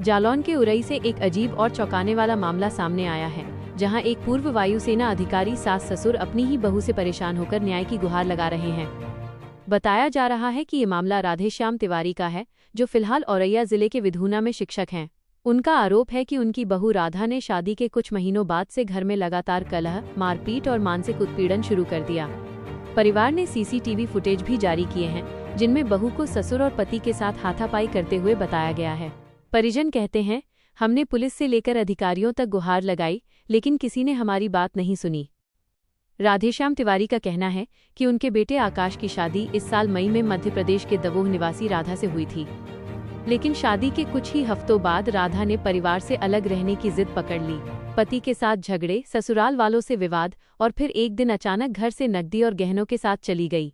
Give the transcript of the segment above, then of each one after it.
जालौन के उरई से एक अजीब और चौंकाने वाला मामला सामने आया है, जहां एक पूर्व वायुसेना अधिकारी सास ससुर अपनी ही बहू से परेशान होकर न्याय की गुहार लगा रहे हैं। बताया जा रहा है कि ये मामला राधेश्याम तिवारी का है, जो फिलहाल औरैया जिले के विधूना में शिक्षक हैं। उनका आरोप है कि उनकी बहू राधा ने शादी के कुछ महीनों बाद से घर में लगातार कलह, मारपीट और मानसिक उत्पीड़न शुरू कर दिया। परिवार ने सीसीटीवी फुटेज भी जारी किए हैं, जिनमें बहू को ससुर और पति के साथ हाथापाई करते हुए बताया गया है। परिजन कहते हैं, हमने पुलिस से लेकर अधिकारियों तक गुहार लगाई, लेकिन किसी ने हमारी बात नहीं सुनी। राधेश्याम तिवारी का कहना है कि उनके बेटे आकाश की शादी इस साल मई में मध्य प्रदेश के दमोह निवासी राधा से हुई थी, लेकिन शादी के कुछ ही हफ्तों बाद राधा ने परिवार से अलग रहने की जिद पकड़ ली। पति के साथ झगड़े, ससुराल वालों से विवाद और फिर एक दिन अचानक घर से नकदी और गहनों के साथ चली गई।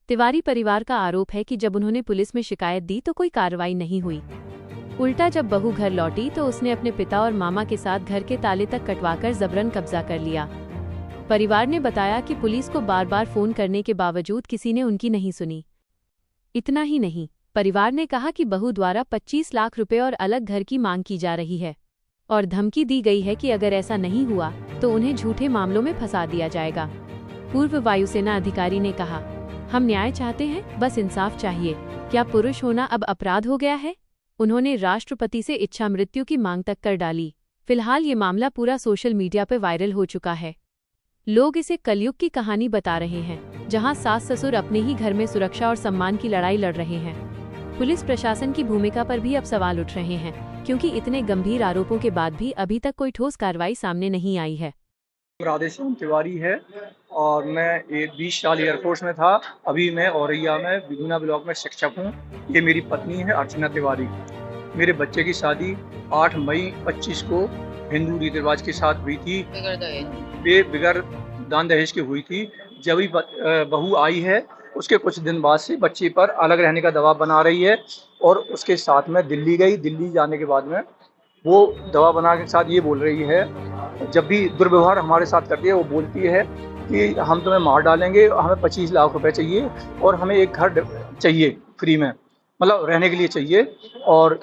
तिवारी परिवार का आरोप है कि जब उन्होंने पुलिस में शिकायत दी तो कोई कार्रवाई नहीं हुई। उल्टा जब बहू घर लौटी तो उसने अपने पिता और मामा के साथ घर के ताले तक कटवाकर जबरन कब्जा कर लिया। परिवार ने बताया कि पुलिस को बार बार फोन करने के बावजूद किसी ने उनकी नहीं सुनी। इतना ही नहीं, परिवार ने कहा कि बहू द्वारा 25 लाख रुपए और अलग घर की मांग की जा रही है और धमकी दी गई है कि अगर ऐसा नहीं हुआ तो उन्हें झूठे मामलों में फंसा दिया जाएगा। पूर्व वायुसेना अधिकारी ने कहा, हम न्याय चाहते हैं, बस इंसाफ चाहिए। क्या पुरुष होना अब अपराध हो गया है? उन्होंने राष्ट्रपति से इच्छा मृत्यु की मांग तक कर डाली। फिलहाल ये मामला पूरा सोशल मीडिया पर वायरल हो चुका है। लोग इसे कलयुग की कहानी बता रहे हैं, जहां सास ससुर अपने ही घर में सुरक्षा और सम्मान की लड़ाई लड़ रहे हैं। पुलिस प्रशासन की भूमिका पर भी अब सवाल उठ रहे हैं, क्योंकि इतने गंभीर आरोपों के बाद भी अभी तक कोई ठोस कार्रवाई सामने नहीं आई है। राधेश्याम तिवारी है और मैं 20 साल एयरफोर्स में था। अभी मैं औरैया में विधूना ब्लॉक में शिक्षक हूँ। ये मेरी पत्नी है अर्चना तिवारी। मेरे बच्चे की शादी 8 मई 25 को हिंदू रीति रिवाज के साथ हुई थी। बगैर दान दहेज की हुई थी। जब भी बहू आई है उसके कुछ दिन बाद से बच्चे पर अलग रहने का दबाव बना रही है और उसके साथ में दिल्ली गई। दिल्ली जाने के बाद में वो दबाव बना के साथ ये बोल रही है, जब भी दुर्व्यवहार हमारे साथ करती है वो बोलती है कि हम तुम्हें मार डालेंगे, हमें 25 लाख रुपए चाहिए और हमें एक घर चाहिए फ्री में, मतलब रहने के लिए चाहिए। और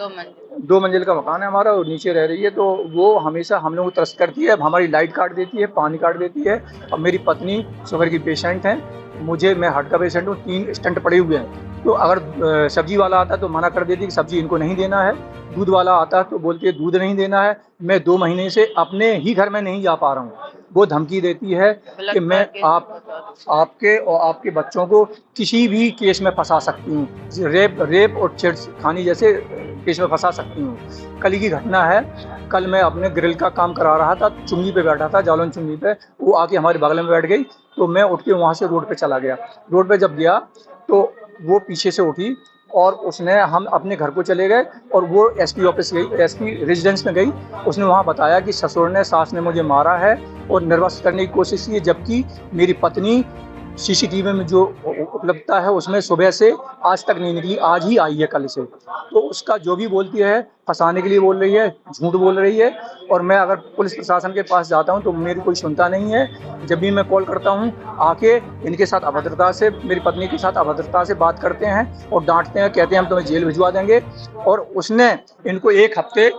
2 मंजिल का मकान है हमारा और नीचे रह रही है। तो वो हमेशा हम लोग को त्रस्त करती है, हमारी लाइट काट देती है, पानी काट देती है। और मेरी पत्नी शुगर की पेशेंट है, मैं हार्ट का पेशेंट हूँ, 3 स्टंट पड़े हुए हैं। तो अगर सब्जी वाला आता तो मना कर देती कि सब्जी इनको नहीं देना है। दूध वाला आता तो बोलती है दूध नहीं देना है। मैं 2 महीने से अपने ही घर में नहीं जा पा रहा हूँ। वो धमकी देती है कि मैं आपके और आपके बच्चों को किसी भी केस में फंसा सकती हूँ, रेप और छेड़खानी जैसे केस में फंसा सकती हूँ। कल की घटना है, कल मैं अपने ग्रिल का काम करा रहा था, चुंगी पे बैठा था, जालौन चुंगी पे। वो आके हमारे बगल में बैठ गई तो मैं उठ के वहाँ से रोड पे चला गया। रोड पे जब गया तो वो पीछे से उठी और हम अपने घर को चले गए और वो एसपी ऑफिस गई, एसपी रेजिडेंस में गई। उसने वहाँ बताया कि ससुर ने, सास ने मुझे मारा है और निर्वस्त्र करने की कोशिश की, जबकि मेरी पत्नी सीसीटीवी में जो उपलब्धता है उसमें सुबह से आज तक नहीं निकली, आज ही आई है कल से। तो उसका जो भी बोलती है फंसाने के लिए बोल रही है, झूठ बोल रही है। और मैं अगर पुलिस प्रशासन के पास जाता हूं तो मेरी कोई सुनता नहीं है। जब भी मैं कॉल करता हूं आके इनके साथ अभद्रता से, मेरी पत्नी के साथ अभद्रता से बात करते हैं और डांटते हैं, कहते हैं हम तुम्हें जेल भिजवा देंगे। और उसने इनको 1 हफ्ते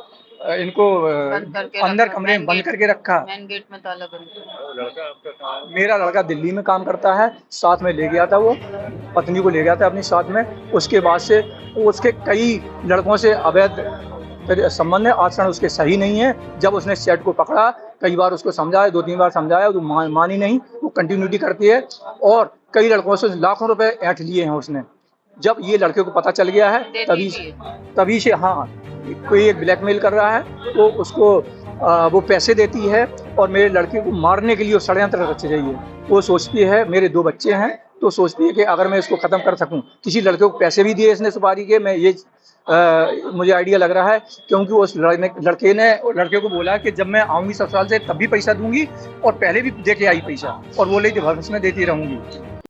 अंदर कमरे में बंद करके रखा। मेन गेट में ताला बंद। मेरा लड़का दिल्ली में काम करता है, साथ में ले गया था, वो पत्नी को ले गया था अपनी साथ में। उसके बाद से उसके कई लड़कों से अवैध संबंध है, आचरण उसके सही नहीं है। जब उसने सेट को पकड़ा, कई बार उसको समझाया, 2-3 बार समझाया, तो मानी नहीं, वो कंटिन्यूटी करती है और कई लड़कों से लाखों रुपए ऐंठ लिए हैं उसने। जब ये लड़के को पता चल गया है तभी से हाँ, कोई एक ब्लैकमेल कर रहा है तो उसको वो पैसे देती है और मेरे लड़के को मारने के लिए षड्यंत्र रच रही है। वो सोचती है, मेरे 2 बच्चे हैं, तो सोचती है कि अगर मैं इसको ख़त्म कर सकूं, किसी लड़के को पैसे भी दिए इसने सुपारी के, मैं ये मुझे आइडिया लग रहा है, क्योंकि उस लड़के ने लड़के को बोला कि जब मैं आऊँगी ससुराल से तब भी पैसा दूंगी और पहले भी दे के आई पैसा, और बोले कि भविष्य में देती रहूँगी।